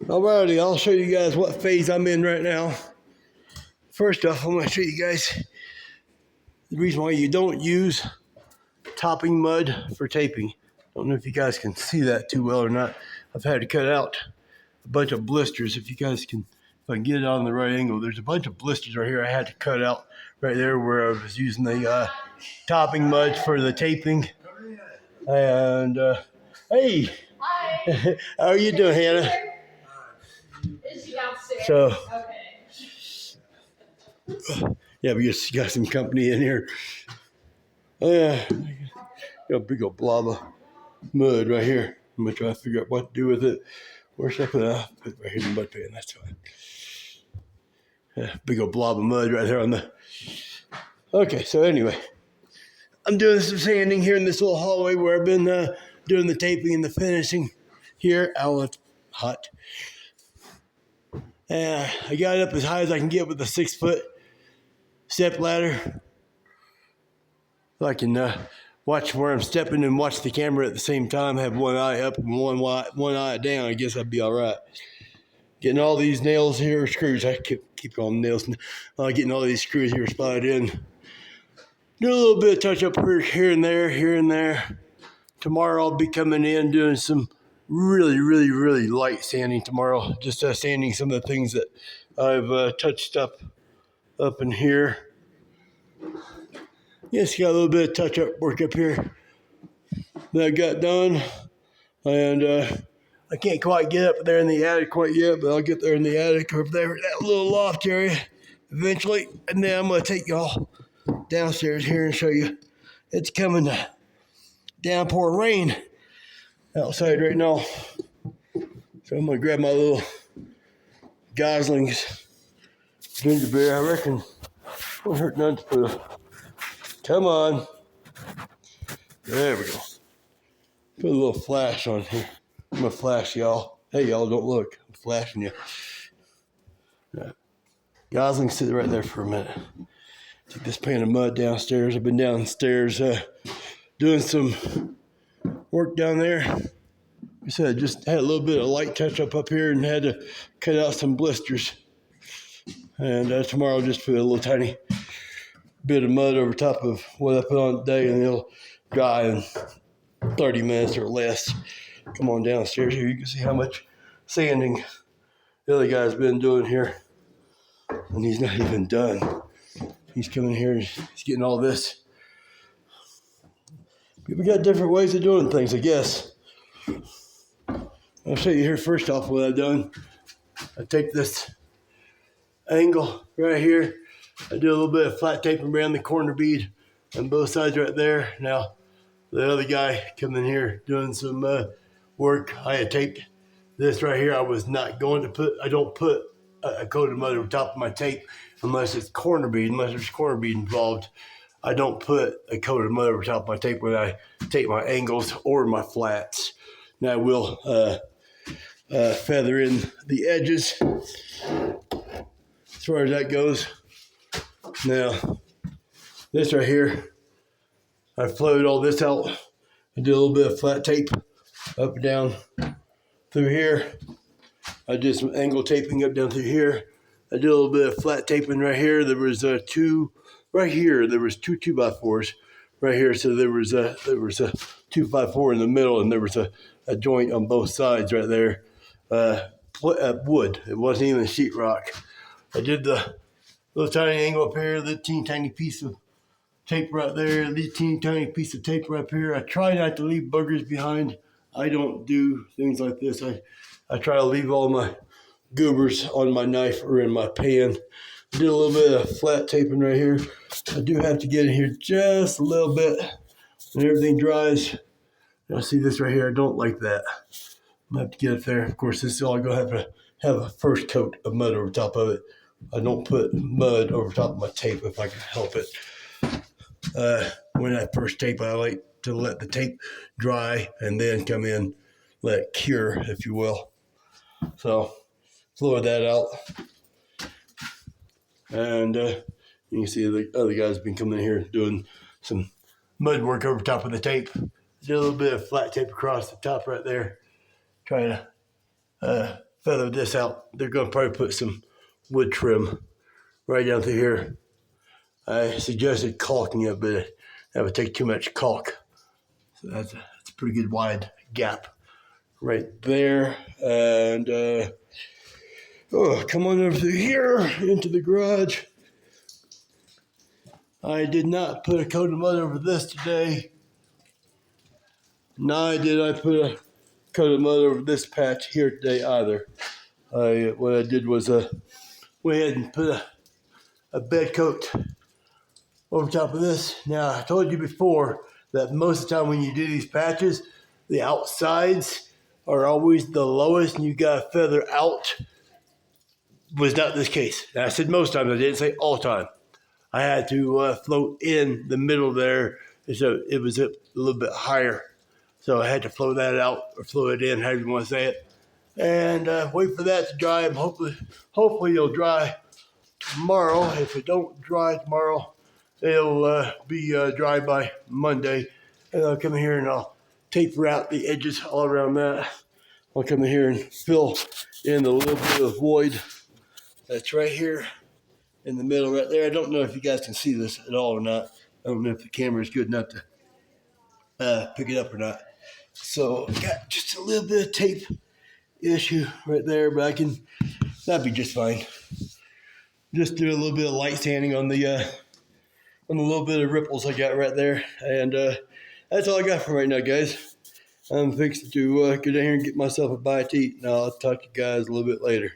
Alrighty, I'll show you guys what phase I'm in right now. First off, I'm going to show you guys the reason why you don't use topping mud for taping. Don't know if you guys can see that too well or not. I've had to cut out a bunch of blisters. If I can get it on the right angle, there's a bunch of blisters right here I had to cut out right there where I was using the topping mud for the taping. And hey, hi. How are you doing, Hannah? Is she downstairs? So, okay. yeah, we just got some company in here. Got a big old blob of mud right here. I'm gonna try to figure out what to do with it. Where should I put it? Put it right here in the mud pan. That's fine. Yeah, big old blob of mud right there on the. Okay, so anyway, I'm doing some sanding here in this little hallway where I've been doing the taping and the finishing here. Oh, it's hot. I got it up as high as I can get with a 6-foot step ladder. So I can watch where I'm stepping and watch the camera at the same time. Have one eye up and one eye down. I guess I'd be all right. Getting all these nails here, screws. I keep calling them nails. Getting all these screws here spotted in. Do a little bit of touch up here and there. Tomorrow I'll be coming in doing some really light sanding tomorrow. Just sanding some of the things that I've touched up in here. Yes, got a little bit of touch up work up here that I got done. And I can't quite get up there in the attic quite yet, but I'll get there in the attic or up there, that little loft area eventually. And then I'm going to take y'all downstairs here and show you it's coming to downpour rain outside right now. So I'm going to grab my little Gosling's ginger beer. I reckon it won't hurt none to put a... Come on. There we go. Put a little flash on here. I'm going to flash y'all. Hey, y'all, don't look. I'm flashing you. Right. Gosling, sit right there for a minute. Take this pan of mud downstairs. I've been downstairs doing some work down there. Like I said, just had a little bit of light touch up here and had to cut out some blisters. And tomorrow I'll just put a little tiny bit of mud over top of what I put on today, and it'll dry in 30 minutes or less. Come on downstairs here. You can see how much sanding the other guy's been doing here. And he's not even done. He's coming here and he's getting all this. People got different ways of doing things, I guess. I'll show you here first off what I've done. I take this angle right here. I do a little bit of flat taping around the corner bead on both sides right there. Now, the other guy coming here doing some work. I had taped this right here. I was not going to put, I don't put a coat of mud over top of my tape unless it's corner bead, unless there's corner bead involved. I don't put a coat of mud over top of my tape when I tape my angles or my flats. Now I will feather in the edges as far as that goes. Now, this right here, I flowed all this out. I did a little bit of flat tape up and down through here. I did some angle taping up down through here. I did a little bit of flat taping right here. There was two right here. There was two 2x4s right here. So there was a 2x4 in the middle, and there was a joint on both sides right there. Wood. It wasn't even sheetrock. I did the little tiny angle up here, the teeny tiny piece of tape right there, the teeny tiny piece of tape right here. I try not to leave boogers behind. I don't do things like this. I try to leave all my goobers on my knife or in my pan. I did a little bit of flat taping right here. I do have to get in here just a little bit when everything dries. Now see this right here, I don't like that. I'm gonna have to get it there. Of course, this is all gonna have a first coat of mud over top of it. I don't put mud over top of my tape if I can help it. When I first tape, I like to let the tape dry and then come in, let it cure, if you will. So, floor that out. And you can see the other guy's been coming in here doing some mud work over top of the tape. Did a little bit of flat tape across the top right there. Trying to feather this out. They're going to probably put some wood trim right down through here. I suggested caulking it, but that would take too much caulk. So that's a pretty good wide gap right there. And come on over through here into the garage. I did not put a coat of mud over this today. Neither did I put a coat of mud over this patch here today either. What I did was went ahead and put a bed coat over top of this. Now, I told you before that most of the time when you do these patches, the outsides are always the lowest and you got to feather out. Was not this case. And I said most times, I didn't say all the time. I had to float in the middle there, so it was a little bit higher. So I had to float that out or float it in, however you want to say it, and wait for that to dry. And hopefully it'll dry tomorrow. If it don't dry tomorrow, it'll be dry by Monday. And I'll come in here and I'll taper out the edges all around that. I'll come in here and fill in a little bit of void that's right here in the middle right there. I don't know if you guys can see this at all or not. I don't know if the camera is good enough to pick it up or not. So got just a little bit of tape issue right there, but that'd be just fine. Just do a little bit of light sanding on the little bit of ripples I got right there. And that's all I got for right now, guys. I'm fixing to go down here and get myself a bite to eat, and I'll talk to you guys a little bit later.